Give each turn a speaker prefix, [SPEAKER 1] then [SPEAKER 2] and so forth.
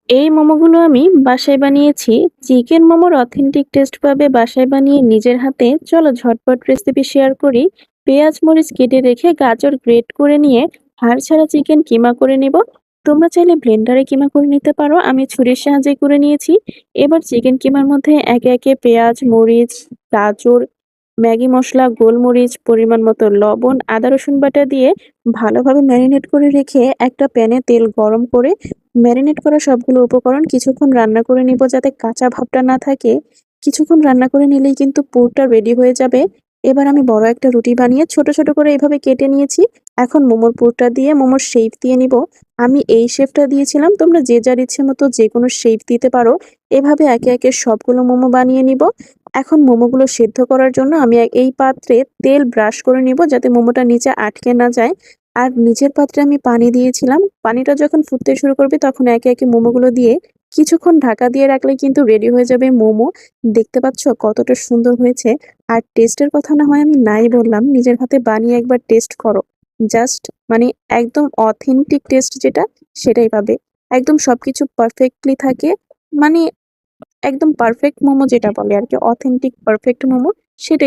[SPEAKER 1] এই মোমোগুলো আমি বাসায় বানিয়েছি। চিকেন মোমোর অথেন্টিক টেস্ট পাবে বাসায় বানিয়ে নিজের হাতে। চলো ঝটপট রেসিপি শেয়ার করি। পেঁয়াজ মরিচ কেটে রেখে গাজর গ্রেট করে নিয়ে হাড় ছাড়া চিকেন কিমা করে নিব। তোমরা চাইলে ব্লেন্ডারে কিমা করে নিতে পারো, আমি ছুরির সাহায্যে করে নিয়েছি। এবার চিকেন কিমার মধ্যে একে একে পেঁয়াজ মরিচ গাজর ম্যাগি মসলা গোলমরিচ পরিমাণ মতো লবণ আদা রসুন বাটা দিয়ে ভালোভাবে ম্যারিনেট করে রেখে একটা প্যানে তেল গরম করে ম্যারিনেট করা সবগুলো উপকরণ কিছুক্ষণ রান্না করে নিব যাতে কাঁচা ভাবটা না থাকে। কিছুক্ষণ রান্না করে নিলেই কিন্তু পুরটা রেডি হয়ে যাবে। এবার আমি বড় একটা রুটি বানিয়ে ছোট ছোট করে এভাবে কেটে নিয়েছি। এখন মোমোর পুরটা দিয়ে মোমোর শেপ দিয়ে নিব। আমি এই শেপটা দিয়েছিলাম, তোমরা যে যার ইচ্ছে মতো যে কোনো শেপ দিতে পারো। এভাবে একে একে সবগুলো মোমো বানিয়ে নিব। এখন মোমোগুলো সেদ্ধ করার জন্য আমি এই পাত্রে তেল ব্রাশ করে নিব যাতে মোমোটা নিচে আটকে না যায়। আর নিচের পাত্রে আমি পানি দিয়েছিলাম। পানিটা যখন ফুটতে শুরু করবে তখন একে একে মোমোগুলো দিয়ে কিছুক্ষণ ঢাকা দিয়ে রাখলে কিন্তু রেডি হয়ে যাবে মোমো। দেখতে পাচ্ছ কতটা সুন্দর হয়েছে। আর টেস্টের কথা না হয় আমি নাই বললাম, নিজের হাতে বানিয়ে একবার টেস্ট করো। জাস্ট মানে একদম অথেন্টিক টেস্ট যেটা সেটাই পাবে। একদম সবকিছু পারফেক্টলি থাকে। মানে একদম পারফেক্ট মোমো যেটা বলে আরকি, অথেন্টিক পারফেক্ট মোমো সেটাই।